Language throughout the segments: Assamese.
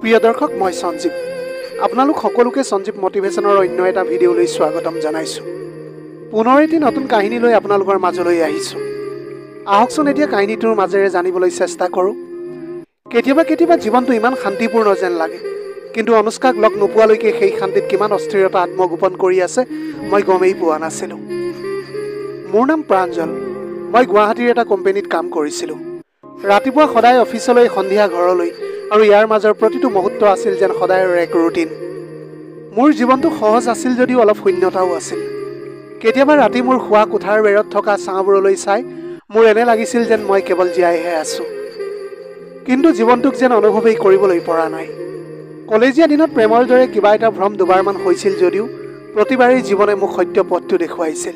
প্ৰিয় দৰ্শক, মই সঞ্জীৱ। আপোনালোক সকলোকে সঞ্জীৱ মটিভেশ্যনৰ অন্য এটা ভিডিঅ'লৈ স্বাগতম জনাইছোঁ। পুনৰ এটি নতুন কাহিনী লৈ আপোনালোকৰ মাজলৈ আহিছোঁ। আহকচোন এতিয়া কাহিনীটোৰ মাজেৰে জানিবলৈ চেষ্টা কৰোঁ। কেতিয়াবা জীৱনটো ইমান শান্তিপূৰ্ণ যেন লাগে, কিন্তু অনুষ্কাক লগ নোপোৱালৈকে সেই শান্তিত কিমান অস্থিৰতা আত্মগোপন কৰি আছে মই গমেই পোৱা নাছিলোঁ। মোৰ নাম প্ৰাঞ্জল। মই গুৱাহাটীৰ এটা কোম্পানীত কাম কৰিছিলোঁ। ৰাতিপুৱা সদায় অফিচলৈ, সন্ধিয়া ঘৰলৈ, আৰু ইয়াৰ মাজৰ প্ৰতিটো মুহূৰ্ত আছিল যেন সদায়ৰ এক ৰুটিন। মোৰ জীৱনটো সহজ আছিল যদিও অলপ শূন্যতাও আছিল। কেতিয়াবা ৰাতি মোৰ শোৱা কোঠাৰ বেৰত থকা ছাঁবোৰলৈ চাই মোৰ এনে লাগিছিল যেন মই কেৱল জীয়াইহে আছোঁ, কিন্তু জীৱনটোক যেন অনুভৱেই কৰিবলৈ পৰা নাই। কলেজীয়া দিনত প্ৰেমৰ দৰে কিবা এটা ভ্ৰম দুবাৰমান হৈছিল যদিও প্ৰতিবাৰেই জীৱনে মোক সত্য পথটো দেখুৱাইছিল।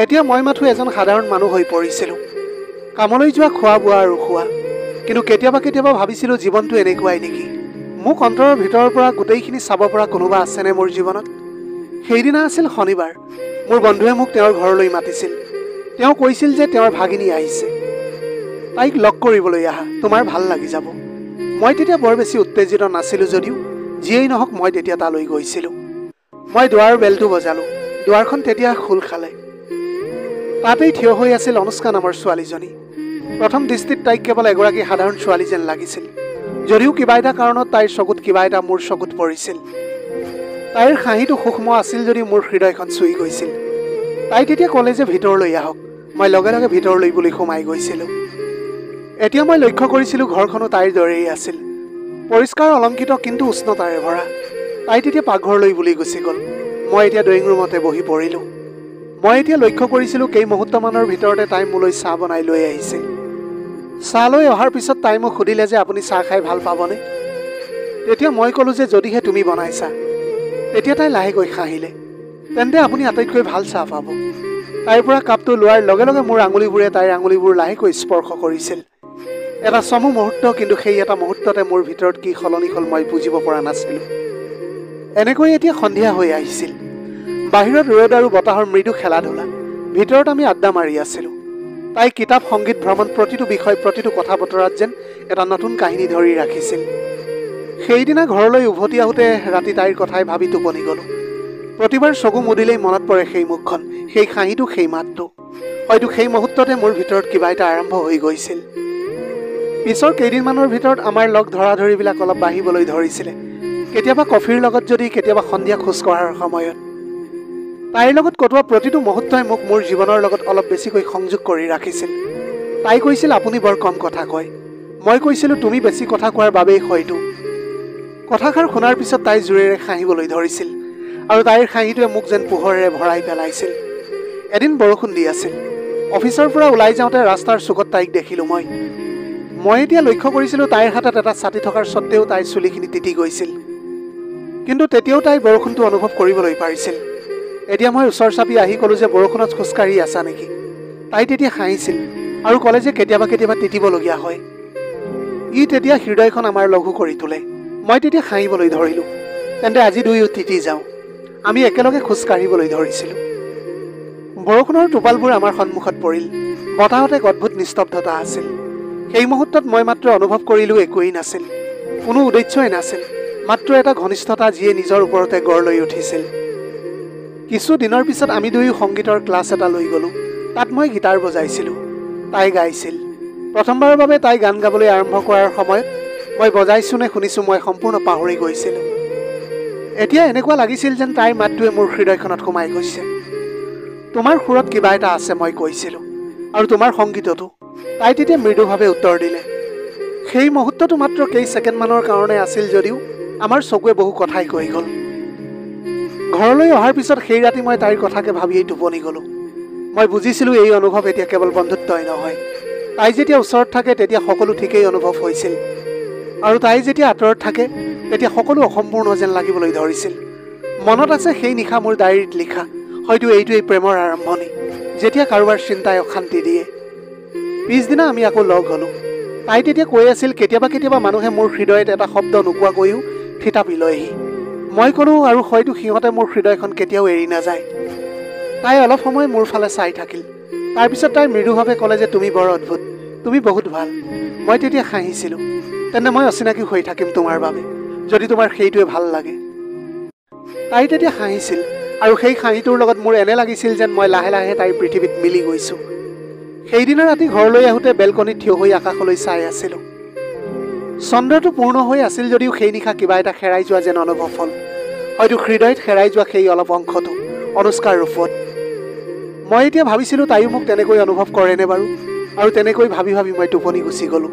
এতিয়া মই মাথো এজন সাধাৰণ মানুহ হৈ পৰিছিলোঁ। কামলৈ যোৱা, খোৱা বোৱা আৰু শোৱা। কিন্তু কেতিয়াবা ভাবিছিলোঁ জীৱনটো এনেকুৱাই নেকি? মোক অন্তৰৰ ভিতৰৰ পৰা গোটেইখিনি চাব পৰা কোনোবা আছেনে মোৰ জীৱনত? সেইদিনা আছিল শনিবাৰ। মোৰ বন্ধুৱে মোক তেওঁৰ ঘৰলৈ মাতিছিল। তেওঁ কৈছিল যে তেওঁৰ ভাগিনী আহিছে, তাইক লগ কৰিবলৈ আহা, তোমাৰ ভাল লাগি যাব। মই তেতিয়া বৰ বেছি উত্তেজিত নাছিলোঁ যদিও যিয়েই নহওক মই তেতিয়া তালৈ গৈছিলোঁ। মই দুৱাৰৰ বেলটো বজালোঁ। দুৱাৰখন তেতিয়া খোল খালে। তাতেই থিয় হৈ আছিল অনুষ্কা নামৰ ছোৱালীজনী। প্ৰথম দৃষ্টিত তাইক কেৱল এগৰাকী সাধাৰণ ছোৱালী যেন লাগিছিল, যদিও কিবা এটা কাৰণত তাইৰ চকুত কিবা এটা মোৰ চকুত পৰিছিল। তাইৰ হাঁহিটো সূক্ষ্ম আছিল যদিও মোৰ হৃদয়খন চুই গৈছিল। তাই তেতিয়া ক'লে যে ভিতৰলৈ আহক। মই লগে লগে ভিতৰলৈ বুলি সোমাই গৈছিলোঁ। এতিয়া মই লক্ষ্য কৰিছিলোঁ ঘৰখনো তাইৰ দৰেই আছিল, পৰিষ্কাৰ, অলংকৃত, কিন্তু উষ্ণতাৰে ভৰা। তাই তেতিয়া পাকঘৰলৈ বুলি গুচি গ'ল। মই এতিয়া ড্ৰয়িং ৰুমতে বহি পৰিলোঁ। মই এতিয়া লক্ষ্য কৰিছিলোঁ কেইমুহূৰ্তমানৰ ভিতৰতে তাই মোলৈ চাহ বনাই লৈ আহিছিল। চাহ লৈ অহাৰ পিছত তাই মোক সুধিলে যে আপুনি চাহ খাই ভাল পাবনে? তেতিয়া মই ক'লোঁ যে যদিহে তুমি বনাইছা। তেতিয়া তাই লাহেকৈ হাঁহিলে। তেন্তে আপুনি আটাইতকৈ ভাল চাহ পাব। তাইৰ পৰা কাপটো লোৱাৰ লগে লগে মোৰ আঙুলিবোৰে তাইৰ আঙুলিবোৰ লাহেকৈ স্পৰ্শ কৰিছিল। এটা চমু মুহূৰ্ত, কিন্তু সেই এটা মুহূৰ্ততে মোৰ ভিতৰত কি সলনি হ'ল মই বুজিব পৰা নাছিলোঁ। এনেকৈ এতিয়া সন্ধিয়া হৈ আহিছিল। বাহিৰত ৰ'দ আৰু বতাহৰ মৃদু খেলা ধূলা। ভিতৰত আমি আড্ডা মাৰি আছিলোঁ। তাই কিতাপ, সংগীত, ভ্ৰমণ, প্ৰতিটো বিষয়, প্ৰতিটো কথা বতৰাত যেন এটা নতুন কাহিনী ধৰি ৰাখিছিল। সেইদিনা ঘৰলৈ উভতি আহোঁতে ৰাতি তাইৰ কথাই ভাবি টোপনি গ'লোঁ। প্ৰতিবাৰ চকু মুদিলেই মনত পৰে সেই মুখখন, সেই হাঁহিটো, সেই মাতটো। হয়তো সেই মুহূৰ্ততে মোৰ ভিতৰত কিবা এটা আৰম্ভ হৈ গৈছিল। পিছৰ কেইদিনমানৰ ভিতৰত আমাৰ লগ ধৰাধৰিবিলাক অলপ বাঢ়িবলৈ ধৰিছিলে। কেতিয়াবা কফিৰ লগত, যদি কেতিয়াবা সন্ধিয়া খোজ কঢ়াৰ সময়ত। তাইৰ লগত কটোৱা প্ৰতিটো মুহূৰ্তই মোক মোৰ জীৱনৰ লগত অলপ বেছিকৈ সংযোগ কৰি ৰাখিছিল। তাই কৈছিল আপুনি বৰ কম কথা কয়। মই কৈছিলোঁ তুমি বেছি কথা কোৱাৰ বাবেই হয়তো। কথাষাৰ শুনাৰ পিছত তাই জোৰেৰে হাঁহিবলৈ ধৰিছিল, আৰু তাইৰ হাঁহিটোৱে মোক যেন পোহৰেৰে ভৰাই পেলাইছিল। এদিন বৰষুণ দি আছিল। অফিচৰ পৰা ওলাই যাওঁতে ৰাস্তাৰ চুকত তাইক দেখিলোঁ মই এতিয়া লক্ষ্য কৰিছিলোঁ তাইৰ হাতত এটা ছাতি থকাৰ স্বত্তেও তাইৰ চুলিখিনি তিতি গৈছিল। কিন্তু তেতিয়াও তাই বৰষুণটো অনুভৱ কৰিবলৈ পাৰিছিল। এতিয়া মই ওচৰ চাপি আহি ক'লোঁ যে বৰষুণত খোজকাঢ়ি আছা নেকি? তাই তেতিয়া হাঁহিছিল আৰু ক'লে যে কেতিয়াবা তিতিবলগীয়া হয়। ই তেতিয়া হৃদয়খন আমাৰ লঘু কৰি তোলে। মই তেতিয়া হাঁহিবলৈ ধৰিলোঁ। তেন্তে আজি দুয়ো তিতি যাওঁ। আমি একেলগে খোজকাঢ়িবলৈ ধৰিছিলোঁ। বৰষুণৰ টোপালবোৰ আমাৰ সন্মুখত পৰিল। বতাহত এক অদ্ভুত নিস্তব্ধতা আছিল। সেই মুহূৰ্তত মই মাত্ৰ অনুভৱ কৰিলোঁ একোৱেই নাছিল, কোনো উদ্দেশ্যই নাছিল, মাত্ৰ এটা ঘনিষ্ঠতা যিয়ে নিজৰ ওপৰতে গঢ় লৈ উঠিছিল। কিছু দিনৰ পিছত আমি দুয়ো সংগীতৰ ক্লাছ এটা লৈ গ'লোঁ। তাত মই গীটাৰ বজাইছিলোঁ, তাই গাইছিল। প্ৰথমবাৰৰ বাবে তাই গান গাবলৈ আৰম্ভ কৰাৰ সময়ত মই বজাইছোঁ নে শুনিছোঁ মই সম্পূৰ্ণ পাহৰি গৈছিলোঁ। এতিয়া এনেকুৱা লাগিছিল যেন তাইৰ মাতটোৱে মোৰ হৃদয়খনত সোমাই গৈছে। তোমাৰ সুৰত কিবা এটা আছে, মই কৈছিলোঁ, আৰু তোমাৰ সংগীততো। তাই তেতিয়া মৃদুভাৱে উত্তৰ দিলে। সেই মুহূৰ্তটো মাত্ৰ কেই ছেকেণ্ডমানৰ কাৰণে আছিল যদিও আমাৰ চকুৱে বহু কথাই কৈ গ'ল। ঘৰলৈ অহাৰ পিছত সেই ৰাতি মই তাইৰ কথাকে ভাবিয়েই টোপনি গ'লোঁ। মই বুজিছিলোঁ এই অনুভৱ এতিয়া কেৱল বন্ধুত্বই নহয়। তাই যেতিয়া ওচৰত থাকে তেতিয়া সকলো ঠিকেই অনুভৱ হৈছিল, আৰু তাই যেতিয়া আঁতৰত থাকে তেতিয়া সকলো অসম্পূৰ্ণ যেন লাগিবলৈ ধৰিছিল। মনত আছে সেই নিশা মোৰ ডায়েৰীত লিখা, হয়তো এইটোৱেই প্ৰেমৰ আৰম্ভণি, যেতিয়া কাৰোবাৰ চিন্তাই অশান্তি দিয়ে। পিছদিনা আমি আকৌ লগ হ'লোঁ। তাই তেতিয়া কৈ আছিল কেতিয়াবা মানুহে মোৰ হৃদয়ত এটা শব্দ নোকোৱাকৈও থিতাপি লয়হি। মই ক'লোঁ আৰু হয়তো সিহঁতে মোৰ হৃদয়খন কেতিয়াও এৰি নাযায়। তাই অলপ সময় মোৰ ফালে চাই থাকিল। তাৰপিছত তাই মৃদুভাৱে ক'লে যে তুমি বৰ অদ্ভুত, তুমি বহুত ভাল। মই তেতিয়া হাঁহিছিলোঁ। তেন্তে মই অচিনাকি হৈ থাকিম তোমাৰ বাবে, যদি তোমাৰ সেইটোৱে ভাল লাগে। তাই তেতিয়া হাঁহিছিল, আৰু সেই হাঁহিটোৰ লগত মোৰ এনে লাগিছিল যেন মই লাহে লাহে তাইৰ পৃথিৱীত মিলি গৈছোঁ। সেইদিনা ৰাতি ঘৰলৈ আহোঁতে বেলকনিত থিয় হৈ আকাশলৈ চাই আছিলোঁ। চন্দ্ৰটো পূৰ্ণ হৈ আছিল যদিও সেই নিশা কিবা এটা হেৰাই যোৱা যেন অনুভৱ হ'ল। হয়তো হৃদয়ত হেৰাই যোৱা সেই অলপ অংশটো অনুষ্কাৰ ৰূপত। মই এতিয়া ভাবিছিলোঁ তাইও মোক তেনেকৈ অনুভৱ কৰেনে বাৰু, আৰু তেনেকৈ ভাবি ভাবি মই টোপনি গুচি গ'লোঁ।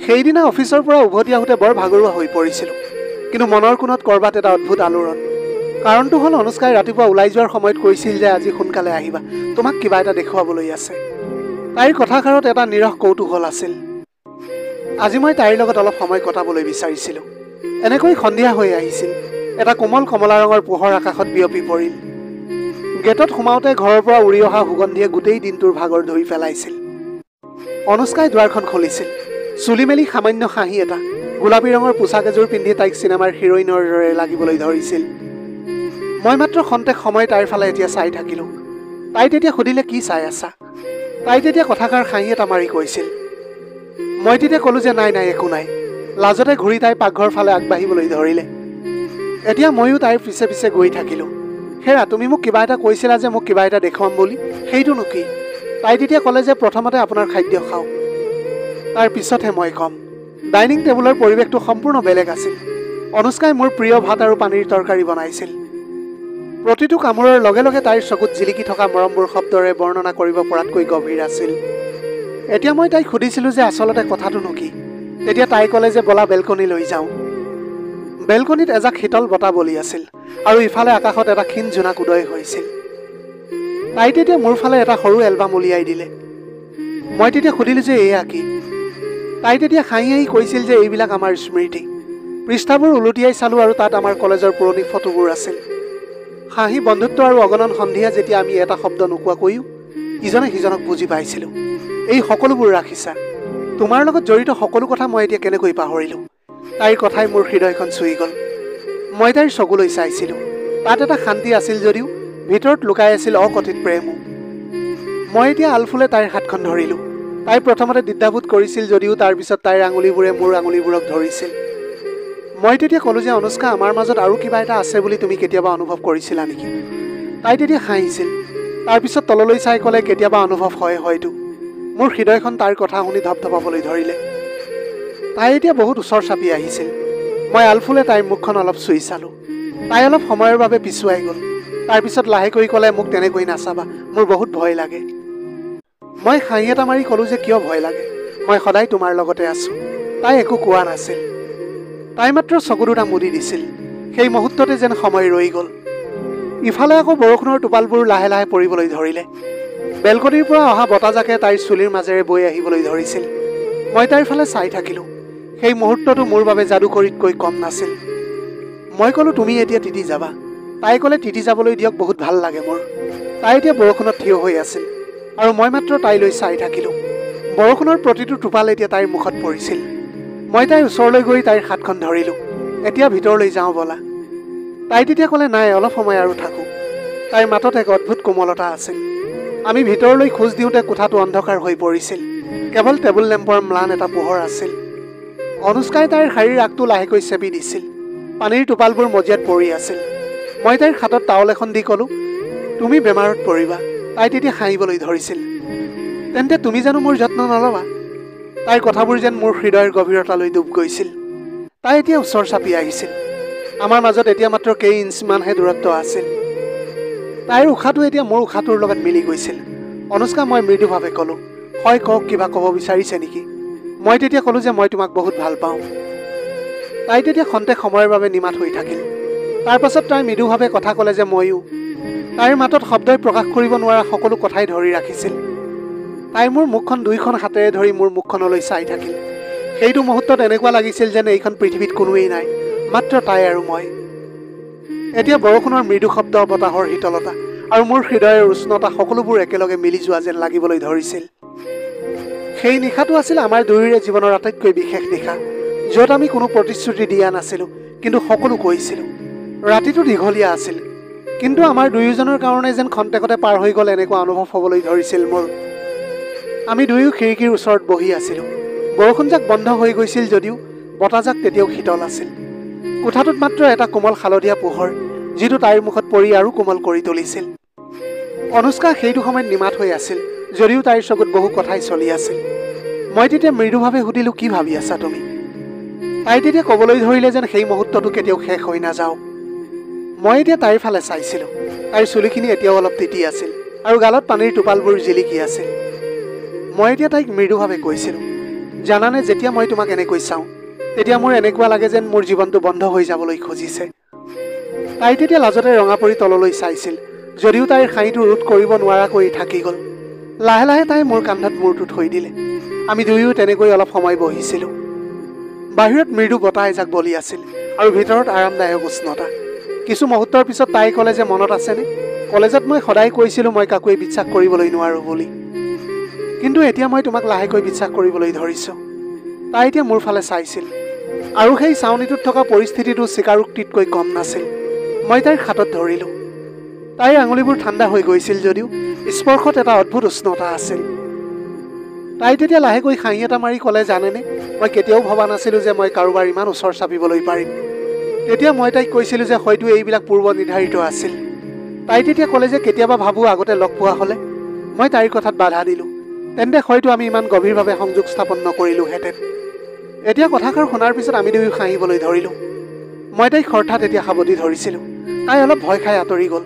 সেইদিনা অফিচৰ পৰা উভতি আহোঁতে বৰ ভাগৰুৱা হৈ পৰিছিলোঁ, কিন্তু মনৰ কোণত ক'ৰবাত এটা অদ্ভুত আলোড়ন। কাৰণটো হ'ল অনুষ্কাই ৰাতিপুৱা ওলাই যোৱাৰ সময়ত কৈছিল যে আজি সোনকালে আহিবা, তোমাক কিবা এটা দেখুৱাবলৈ আছে। তাইৰ কথাষাৰত এটা নিৰহ কৌতূহল আছিল। আজি মই তাইৰ লগত অলপ সময় কটাবলৈ বিচাৰিছিলোঁ। এনেকৈ সন্ধিয়া হৈ আহিছিল, এটা কোমল কমলা ৰঙৰ পোহৰ আকাশত বিয়পি পৰিল। গেটত সোমাওঁতে ঘৰৰ পৰা উৰি অহা সুগন্ধিয়ে গোটেই দিনটোৰ ভাগৰ ধুই পেলাইছিল। অনুষ্কাই দুৱাৰখন খুলিছিল। চুলি মেলি সামান্য হাঁহি এটা, গোলাপী ৰঙৰ পোছাক এযোৰ পিন্ধি তাইক চিনেমাৰ হিৰ'ইনৰ দৰে লাগিবলৈ ধৰিছিল। মই মাত্ৰ খন্তেক সময় তাইৰ ফালে এতিয়া চাই থাকিলোঁ। তাই তেতিয়া সুধিলে, কি চাই আছা? তাই তেতিয়া কথাষাৰ হাঁহি এটা মাৰি কৈছিল। মই তেতিয়া ক'লোঁ যে নাই একো নাই। লাজতে ঘূৰি তাই পাকঘৰ ফালে আগবাঢ়িবলৈ ধৰিলে। এতিয়া ময়ো তাইৰ পিছে পিছে গৈ থাকিলোঁ। হেৰা, তুমি মোক কিবা এটা কৈছিলা যে মোক কিবা এটা দেখুৱাম বুলি, সেইটোনো কি? তাই তেতিয়া ক'লে যে প্ৰথমতে আপোনাৰ খাদ্য খাওঁ, তাৰ পিছতহে মই ক'ম। ডাইনিং টেবুলৰ পৰিৱেশটো সম্পূৰ্ণ বেলেগ আছিল। অনুষ্কাই মোৰ প্ৰিয় ভাত আৰু পানীৰ তৰকাৰী বনাইছিল। প্ৰতিটো কামোৰৰ লগে লগে তাইৰ চকুত জিলিকি থকা মৰমবোৰ শব্দৰে বৰ্ণনা কৰিব পৰাতকৈ গভীৰ আছিল। এতিয়া মই তাইক সুধিছিলোঁ যে আচলতে কথাটোনো কি? তেতিয়া তাই ক'লে যে ব'লা বেলকনিলৈ যাওঁ। বেলকনিত এজাক শীতল বতাহ বলি আছিল, আৰু ইফালে আকাশত এটা ক্ষীণ জোনাক উদয় হৈছিল। তাই তেতিয়া মোৰ ফালে এটা সৰু এলবাম উলিয়াই দিলে। মই তেতিয়া সুধিলোঁ যে এয়া কি? তাই তেতিয়া হাঁহি হাঁহি কৈছিল যে এইবিলাক আমাৰ স্মৃতি। পৃষ্ঠাবোৰ উলটিয়াই চালোঁ আৰু তাত আমাৰ কলেজৰ পুৰণি ফটোবোৰ আছিল। হাঁহি, বন্ধুত্ব আৰু অগণন সন্ধিয়া যেতিয়া আমি এটা শব্দ নোকোৱাকৈও ইজনে সিজনক বুজি পাইছিলোঁ। এই সকলোবোৰ ৰাখিছা। তোমাৰ লগত জড়িত সকলো কথা মই এতিয়া কেনেকৈ পাহৰিলোঁ? তাইৰ কথাই মোৰ হৃদয়খন চুই গ'ল। মই তাইৰ চকুলৈ চাইছিলোঁ। তাত এটা শান্তি আছিল যদিও ভিতৰত লুকাই আছিল অকথিত প্ৰেমো। মই এতিয়া আলফুলে তাইৰ হাতখন ধৰিলোঁ। তাই প্ৰথমতে দ্বিধাবোধ কৰিছিল যদিও তাৰ পিছত তাইৰ আঙুলিবোৰে মোৰ আঙুলিবোৰক ধৰিছিল। মই তেতিয়া ক'লোঁ যে অনুষ্কা, আমাৰ মাজত আৰু কিবা এটা আছে বুলি তুমি কেতিয়াবা অনুভৱ কৰিছিলা নেকি? তাই তেতিয়া হাঁহিছিল। তাৰপিছত তললৈ চাই ক'লে, কেতিয়াবা অনুভৱ হয় হয়তো। মোৰ হৃদয়খন তাইৰ কথা শুনি ধপধপাবলৈ ধৰিলে। তাই এতিয়া বহুত ওচৰ চাপি আহিছিল। মই আলফুলে তাইৰ মুখখন অলপ চুই চালোঁ। তাই অলপ সময়ৰ বাবে পিছুৱাই গ'ল। তাৰপিছত লাহেকৈ ক'লে, মোক তেনেকৈ নাচাবা, মোৰ বহুত ভয় লাগে। মই হাঁহি এটা মাৰি ক'লোঁ যে কিয় ভয় লাগে? মই সদায় তোমাৰ লগতে আছোঁ। তাই একো কোৱা নাছিল। তাই মাত্ৰ চকু দুটা মুদি দিছিল। সেই মুহূৰ্ততে যেন সময় ৰৈ গ'ল। ইফালে আকৌ বৰষুণৰ টোপালবোৰ লাহে লাহে পৰিবলৈ ধৰিলে। বেলকনিৰ পৰা অহা বতাহজাকে তাইৰ চুলিৰ মাজেৰে বৈ আহিবলৈ ধৰিছিল। মই তাইৰ ফালে চাই থাকিলোঁ। সেই মুহূৰ্তটো মোৰ বাবে যাদুকৰীতকৈ কম নাছিল। মই ক'লোঁ, তুমি এতিয়া তিতি যাবা। তাই ক'লে, তিতি যাবলৈ দিয়ক, বহুত ভাল লাগে মোৰ। তাই এতিয়া বৰষুণত থিয় হৈ আছিল, আৰু মই মাত্ৰ তাইলৈ চাই থাকিলোঁ। বৰষুণৰ প্ৰতিটো টোপাল এতিয়া তাইৰ মুখত পৰিছিল। মই তাইৰ ওচৰলৈ গৈ তাইৰ হাতখন ধৰিলোঁ। এতিয়া ভিতৰলৈ যাওঁ ব'লা। তাই তেতিয়া ক'লে, নাই, অলপ সময় আৰু থাকোঁ। তাইৰ মাতত এক অদ্ভুত কোমলতা আছিল। আমি ভিতৰলৈ খোজ দিওঁতে কোঠাটো অন্ধকাৰ হৈ পৰিছিল। কেৱল টেবুল লেম্পৰ ম্লান এটা পোহৰ আছিল। অনুষ্কাই তাইৰ শাৰীৰ আগটো লাহেকৈ চেপি দিছিল। পানীৰ টোপালবোৰ মজিয়াত পৰি আছিল। মই তাইৰ হাতত টাৱল এখন দি ক'লোঁ, তুমি বেমাৰত পৰিবা। তাই তেতিয়া হাঁহিবলৈ ধৰিছিল। তেন্তে তুমি জানো মোৰ যত্ন নল'বা? তাইৰ কথাবোৰ যেন মোৰ হৃদয়ৰ গভীৰতালৈ ডুব গৈছিল। তাই এতিয়া ওচৰ চাপি আহিছিল। আমাৰ মাজত এতিয়া মাত্ৰ কেই ইঞ্চিমানহে দূৰত্ব আছিল। তাইৰ উশাহটো এতিয়া মোৰ উশাহটোৰ লগত মিলি গৈছিল। অনুষ্কা, মই মৃদুভাৱে ক'লোঁ, হয় কওক, কিবা ক'ব বিচাৰিছে নেকি? মই তেতিয়া ক'লোঁ যে মই তোমাক বহুত ভাল পাওঁ। তাই তেতিয়া খন্তেক সময়ৰ বাবে নিমাত হৈ থাকিল। তাৰ পাছত তাই মৃদুভাৱে কথা ক'লে যে ময়ো। তাইৰ মাতত শব্দই প্ৰকাশ কৰিব নোৱাৰা সকলো কথাই ধৰি ৰাখিছিল। তাই মোৰ মুখখন দুইখন হাতেৰে ধৰি মোৰ মুখখনলৈ চাই থাকিল। সেইটো মুহূৰ্তত এনেকুৱা লাগিছিল যেন এইখন পৃথিৱীত কোনোৱেই নাই, মাত্ৰ তাই আৰু মই। এতিয়া বৰষুণৰ মৃদু শব্দ, বতাহৰ শীতলতা আৰু মোৰ হৃদয়ৰ উষ্ণতা সকলোবোৰ একেলগে মিলি যোৱা যেন লাগিবলৈ ধৰিছিল। সেই নিশাটো আছিল আমাৰ দুয়োৰে জীৱনৰ আটাইতকৈ বিশেষ নিশা, য'ত আমি কোনো প্ৰতিশ্ৰুতি দিয়া নাছিলোঁ, কিন্তু সকলো কৈছিলোঁ। ৰাতিটো দীঘলীয়া আছিল, কিন্তু আমাৰ দুয়োজনৰ কাৰণে যেন খন্তেকতে পাৰ হৈ গ'ল এনেকুৱা অনুভৱ হ'বলৈ ধৰিছিল মোৰ। আমি দুয়ো খিৰিকীৰ ওচৰত বহি আছিলোঁ। বৰষুণজাক বন্ধ হৈ গৈছিল যদিও বতাহজাক তেতিয়াও শীতল আছিল। কোঠাটোত মাত্ৰ এটা কোমল হালধীয়া পোহৰ, যিটো তাইৰ মুখত পৰি আৰু কোমল কৰি তুলিছিল। অনুষ্কা সেইটো সময়ত নিমাত হৈ আছিল, যদিও তাইৰ চকুত বহু কথাই চলি আছিল। মই তেতিয়া মৃদুভাৱে সুধিলোঁ, কি ভাবি আছা তুমি? তাই তেতিয়া ক'বলৈ ধৰিলে যেন সেই মুহূৰ্তটো কেতিয়াও শেষ হৈ নাযাওঁ। মই এতিয়া তাইৰ ফালে চাইছিলোঁ। তাইৰ চুলিখিনি এতিয়াও অলপ তিতি আছিল আৰু গালত পানীৰ টোপালবোৰ জিলিকি আছিল। মই এতিয়া তাইক মৃদুভাৱে কৈছিলোঁ, জানানে, যেতিয়া মই তোমাক এনেকৈ চাওঁ তেতিয়া মোৰ এনেকুৱা লাগে যেন মোৰ জীৱনটো বন্ধ হৈ যাবলৈ খুজিছে। তাই তেতিয়া লাজতে ৰঙা পৰি তললৈ চাইছিল, যদিও তাইৰ হাঁহিটো ৰোধ কৰিব নোৱাৰাকৈ থাকি গ'ল। লাহে লাহে তাই মোৰ কান্ধত মূৰটো থৈ দিলে। আমি দুয়ো তেনেকৈ অলপ সময় বহিছিলোঁ। বাহিৰত মৃদু বতাহ এজাক বলি আছিল আৰু ভিতৰত আৰামদায়ক উষ্ণতা। কিছু মুহূৰ্তৰ পিছত তাই ক'লে যে, মনত আছেনে, কলেজত মই সদায় কৈছিলোঁ মই কাকোৱে বিশ্বাস কৰিবলৈ নোৱাৰোঁ বুলি, কিন্তু এতিয়া মই তোমাক লাহেকৈ বিশ্বাস কৰিবলৈ ধৰিছোঁ। তাই এতিয়া মোৰ ফালে চাইছিল আৰু সেই চাউনিটোত থকা পৰিস্থিতিটো স্বীকাৰোক্তিতকৈ কম নাছিল। মই তাইৰ হাতত ধৰিলোঁ। তাইৰ আঙুলিবোৰ ঠাণ্ডা হৈ গৈছিল যদিও স্পৰ্শত এটা অদ্ভুত উষ্ণতা আছিল। তাই তেতিয়া লাহেকৈ হাঁহি এটা মাৰি ক'লে, জানেনে, মই কেতিয়াও ভবা নাছিলোঁ যে মই কাৰোবাৰ ইমান ওচৰ চাপিবলৈ পাৰিম। তেতিয়া মই তাইক কৈছিলোঁ যে হয়তো এইবিলাক পূৰ্ব নিৰ্ধাৰিত আছিল। তাই তেতিয়া ক'লে যে কেতিয়াবা ভাবোঁ আগতে লগ পোৱা হ'লে। মই তাইৰ কথাত বাধা দিলোঁ, তেন্তে হয়তো আমি ইমান গভীৰভাৱে সংযোগ স্থাপন নকৰিলোহেঁতেন। এতিয়া কথাষাৰ শুনাৰ পিছত আমি দুয়ো হাঁহিবলৈ ধৰিলোঁ। মই তাইক হঠাৎ এতিয়া সাৱটি ধৰিছিলোঁ। তাই অলপ ভয় খাই আঁতৰি গ'ল।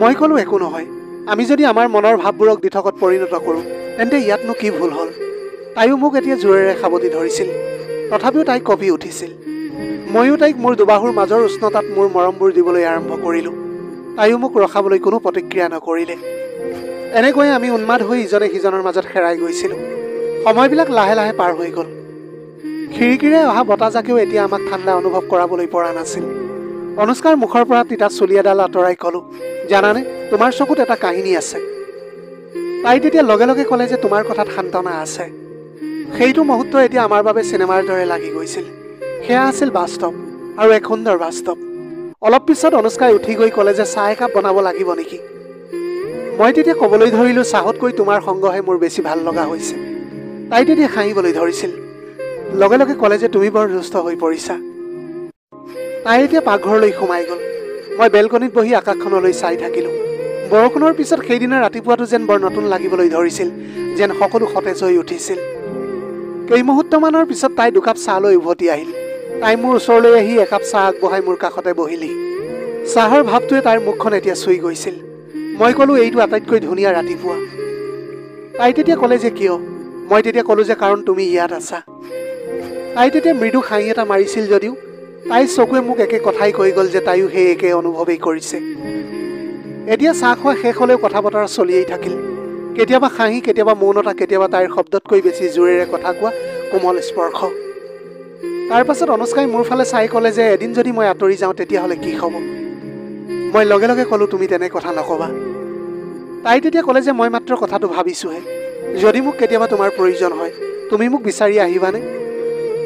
মই ক'লোঁ, একো নহয়, আমি যদি আমাৰ মনৰ ভাৱবোৰক দিঠকত পৰিণত কৰোঁ তেন্তে ইয়াতনো কি ভুল হ'ল? তাইও মোক এতিয়া জোৰেৰে সাৱটি ধৰিছিল। তথাপিও তাই কঁপি উঠিছিল। ময়ো তাইক মোৰ দুবাহুৰ মাজৰ উষ্ণতাত মোৰ মৰমবোৰ দিবলৈ আৰম্ভ কৰিলোঁ। তাইও মোক ৰখাবলৈ কোনো প্ৰতিক্ৰিয়া নকৰিলে। এনেকৈয়ে আমি উন্মাদ হৈ ইজনে সিজনৰ মাজত হেৰাই গৈছিলোঁ। সময়বিলাক লাহে লাহে পাৰ হৈ গ'ল। খিৰিকীৰে অহা বতাহজাকেও এতিয়া আমাক ঠাণ্ডা অনুভৱ কৰাবলৈ পৰা নাছিল। অনুষ্কাৰ মুখৰ পৰা তিতা চুলি এডাল আঁতৰাই ক'লোঁ, জানানে, তোমাৰ চকুত এটা কাহিনী আছে। তাই তেতিয়া লগে লগে ক'লে যে তোমাৰ কথাত সান্তনা আছে। সেইটো মুহূৰ্ত এতিয়া আমাৰ বাবে চিনেমাৰ দৰে লাগি গৈছিল। সেয়া আছিল বাস্তৱ, আৰু এক সুন্দৰ বাস্তৱ। অলপ পিছত অনুষ্কাই উঠি গৈ ক'লে যে চাহ একাপ বনাব লাগিব নেকি? মই তেতিয়া ক'বলৈ ধৰিলোঁ, চাহতকৈ তোমাৰ সংগহে মোৰ বেছি ভাল লগা হৈছে। তাই তেতিয়া হাঁহিবলৈ ধৰিছিল। লগে লগে ক'লে যে তুমি বৰ দুষ্ট হৈ পৰিছা। তাই এতিয়া পাকঘৰলৈ সোমাই গ'ল। মই বেলকনিত বহি আকাশখনলৈ চাই থাকিলোঁ। বৰষুণৰ পিছত সেইদিনা ৰাতিপুৱাটো যেন বৰ নতুন লাগিবলৈ ধৰিছিল, যেন সকলো সতেজ হৈ উঠিছিল। কেইমুহূৰ্তমানৰ পিছত তাই দুকাপ চাহ লৈ উভতি আহিল। তাই মোৰ ওচৰলৈ আহি একাপ চাহ আগবঢ়াই মোৰ কাষতে বহিলি। চাহৰ ভাৱটোৱে তাইৰ মুখখন এতিয়া চুই গৈছিল। মই ক'লোঁ, এইটো আটাইতকৈ ধুনীয়া ৰাতিপুৱা। তাই তেতিয়া ক'লে যে কিয়? মই তেতিয়া ক'লোঁ যে কাৰণ তুমি ইয়াত আছা। তাই তেতিয়া মৃদু হাঁহি এটা মাৰিছিল যদিও তাইৰ চকুৱে মোক একে কথাই কৈ গ'ল যে তাইও সেই একে অনুভৱেই কৰিছে। এতিয়া চাহ খোৱা শেষ হ'লেও কথা বতৰা চলিয়েই থাকিল। কেতিয়াবা হাঁহি, কেতিয়াবা মৌনতা, কেতিয়াবা তাইৰ শব্দতকৈ বেছি জোৰেৰে কথা কোৱা কোমল স্পৰ্শ। তাৰ পাছত অনুষ্কাই মোৰ ফালে চাই ক'লে যে এদিন যদি মই আঁতৰি যাওঁ তেতিয়াহ'লে কি হ'ব? মই লগে লগে ক'লোঁ, তুমি তেনে কথা নক'বা। তাই তেতিয়া ক'লে যে মই মাত্ৰ কথাটো ভাবিছোঁহে। যদি মোক কেতিয়াবা তোমাৰ প্ৰয়োজন হয় তুমি মোক বিচাৰি আহিবানে?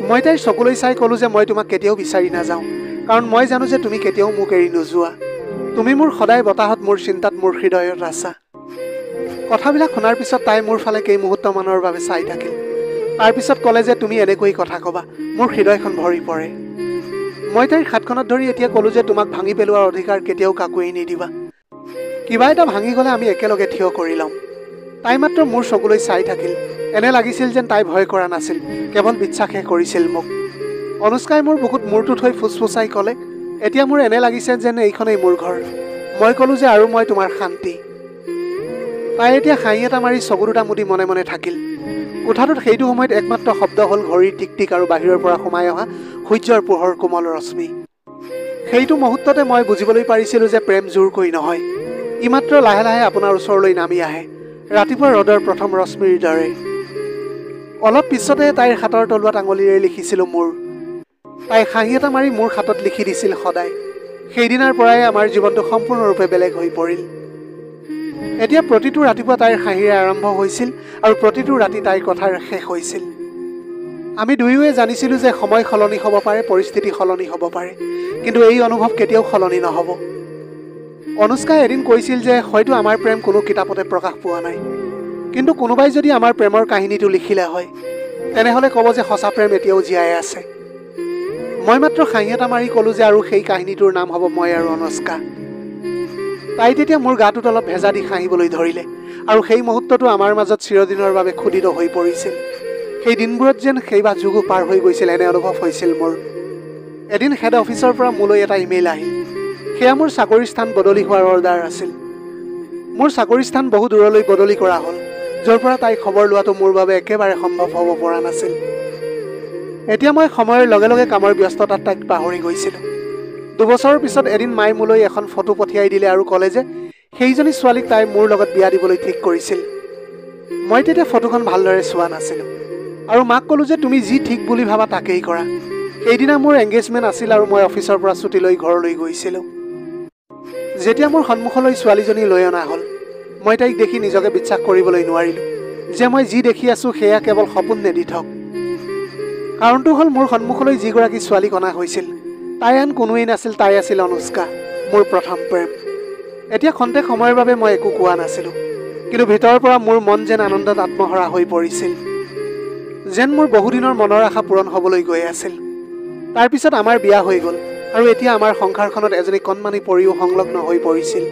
মই তাইৰ চকুলৈ চাই ক'লোঁ যে মই তোমাক কেতিয়াও বিচাৰি নাযাওঁ, কাৰণ মই জানো যে তুমি কেতিয়াও মোক এৰি নোযোৱা। তুমি মোৰ সদায় বতাহত, মোৰ চিন্তাত, মোৰ হৃদয়ত আছা। কথাবিলাক শুনাৰ পিছত তাই মোৰ ফালে কেইমুহূৰ্তমানৰ বাবে চাই থাকিল। তাৰপিছত ক'লে যে তুমি এনেকৈ কথা ক'বা, মোৰ হৃদয়খন ভৰি পৰে। মই তাইৰ হাতখনত ধৰি এতিয়া ক'লোঁ যে তোমাক ভাঙি পেলোৱাৰ অধিকাৰ কেতিয়াও কাকোৱেই নিদিবা। কিবা এটা ভাঙি গ'লে আমি একেলগে থিয় কৰি ল'ম। তাই মাত্ৰ মোৰ চকুলৈ চাই থাকিল। এনে লাগিছিল যেন তাই ভয় কৰা নাছিল, কেৱল বিশ্বাসহে কৰিছিল মোক। অনুষ্কাই মোৰ বুকুত মূৰটো থৈ ফুচফুচাই ক'লে, এতিয়া মোৰ এনে লাগিছে যেন এইখনেই মোৰ ঘৰ। মই ক'লোঁ যে আৰু মই তোমাৰ শান্তি। তাই এতিয়া হাঁহি এটা মাৰি চকু দুটা মুদি মনে মনে থাকিল। কোঠাটোত সেইটো সময়ত একমাত্ৰ শব্দ হ'ল ঘড়ীৰ টিক টিক আৰু বাহিৰৰ পৰা সোমাই অহা সূৰ্যৰ পোহৰ কোমল ৰশ্মি। সেইটো মুহূৰ্ততে মই বুজিবলৈ পাৰিছিলোঁ যে প্ৰেম জোৰকৈ নহয়, ই মাত্ৰ লাহে লাহে আপোনাৰ ওচৰলৈ নামি আহে, ৰাতিপুৱা ৰ'দৰ প্ৰথম ৰশ্মিৰ দৰে। অলপ পিছতে তাইৰ হাতৰ তলুৱাত আঙুলিৰে লিখিছিলোঁ মোৰ। তাই হাঁহি এটা মাৰি মোৰ হাতত লিখি দিছিল সদায়। সেইদিনাৰ পৰাই আমাৰ জীৱনটো সম্পূৰ্ণৰূপে বেলেগ হৈ পৰিল। এতিয়া প্ৰতিটো ৰাতিপুৱা তাইৰ হাঁহিৰে আৰম্ভ হৈছিল আৰু প্ৰতিটো ৰাতি তাইৰ কথাৰ শেষ হৈছিল। আমি দুয়োৱে জানিছিলোঁ যে সময় সলনি হ'ব পাৰে, পৰিস্থিতি সলনি হ'ব পাৰে, কিন্তু এই অনুভৱ কেতিয়াও সলনি নহ'ব। অনুষ্কাই এদিন কৈছিল যে হয়তো আমাৰ প্ৰেম কোনো কিতাপতে প্ৰকাশ পোৱা নাই, কিন্তু কোনোবাই যদি আমাৰ প্ৰেমৰ কাহিনীটো লিখিলে হয় তেনেহ'লে ক'ব যে সঁচা প্ৰেম এতিয়াও জীয়াই আছে। মই মাত্ৰ হাঁহি এটা মাৰি ক'লোঁ যে আৰু সেই কাহিনীটোৰ নাম হ'ব মই আৰু অনুষ্কা। তাই তেতিয়া মোৰ গাটোত অলপ ভেজা দি হাঁহিবলৈ ধৰিলে আৰু সেই মুহূৰ্তটো আমাৰ মাজত চিৰদিনৰ বাবে খোদিত হৈ পৰিছিল। সেই দিনবোৰত যেন সেইবা যুগো পাৰ হৈ গৈছিল এনে অনুভৱ হৈছিল মোৰ। এদিন হেড অফিচৰ পৰা মোলৈ এটা ইমেইল আহিল। সেয়া মোৰ চাকৰিৰ স্থান বদলি হোৱাৰ অৰ্ডাৰ আছিল। মোৰ চাকৰিৰ স্থান বহু দূৰলৈ বদলি কৰা হ'ল, য'ৰ পৰা তাইক খবৰ লোৱাটো মোৰ বাবে একেবাৰে সম্ভৱ হ'ব পৰা নাছিল। এতিয়া মই সময়ৰ লগে লগে কামৰ ব্যস্ততাত তাইক পাহৰি গৈছিলোঁ। 2 বছৰৰ পিছত এদিন মায়ে মোলৈ এখন ফটো পঠিয়াই দিলে আৰু ক'লে যে সেইজনী ছোৱালীক তাই মোৰ লগত বিয়া দিবলৈ ঠিক কৰিছিল। মই তেতিয়া ফটোখন ভালদৰে চোৱা নাছিলোঁ আৰু মাক ক'লোঁ যে তুমি যি ঠিক বুলি ভাবা তাকেই কৰা। সেইদিনা মোৰ এংগেজমেণ্ট আছিল আৰু মই অফিচৰ পৰা ছুটী লৈ ঘৰলৈ গৈছিলোঁ। যেতিয়া মোৰ সন্মুখলৈ ছোৱালীজনী লৈ অনা হ'ল, মই তাইক দেখি নিজকে বিশ্বাস কৰিবলৈ নোৱাৰিলোঁ যে মই যি দেখি আছোঁ সেয়া কেৱল সপোন নেদিথক। কাৰণটো হ'ল মোৰ সন্মুখলৈ যিগৰাকী ছোৱালীক অনা হৈছিল তাই আন কোনোৱেই নাছিল, তাই আছিল অনুষ্কা, মোৰ প্ৰথম প্ৰেম। এতিয়া খন্তেক সময়ৰ বাবে মই একো কোৱা নাছিলোঁ, কিন্তু ভিতৰৰ পৰা মোৰ মন যেন আনন্দত আত্মহৰা হৈ পৰিছিল। যেন মোৰ বহুদিনৰ মনৰ আশা পূৰণ হ'বলৈ গৈ আছিল। তাৰপিছত আমাৰ বিয়া হৈ গ'ল আৰু এতিয়া আমাৰ সংসাৰখনত এজনী কণমানি পৰিও সংলগ্ন হৈ পৰিছিল।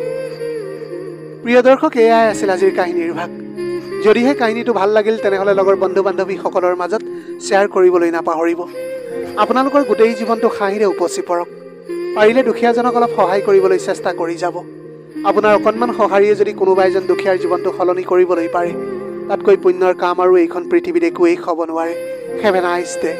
প্ৰিয় দৰ্শক, এয়াই আছিল আজিৰ কাহিনীৰ ভাগ। যদিহে কাহিনীটো ভাল লাগিল তেনেহ'লে লগৰ বন্ধু বান্ধৱীসকলৰ মাজত শ্বেয়াৰ কৰিবলৈ নাপাহৰিব। আপোনালোকৰ গোটেই জীৱনটো হাঁহিৰে উপচি পৰক। পাৰিলে দুখীয়াজনক অলপ সহায় কৰিবলৈ চেষ্টা কৰি যাব। আপোনাৰ অকণমান সঁহাৰিয়ে যদি কোনোবা এজন দুখীয়াৰ জীৱনটো সলনি কৰিবলৈ পাৰে, তাতকৈ পুণ্যৰ কাম আৰু এইখন পৃথিৱীত একোৱেই হ'ব নোৱাৰে। Have a nice day.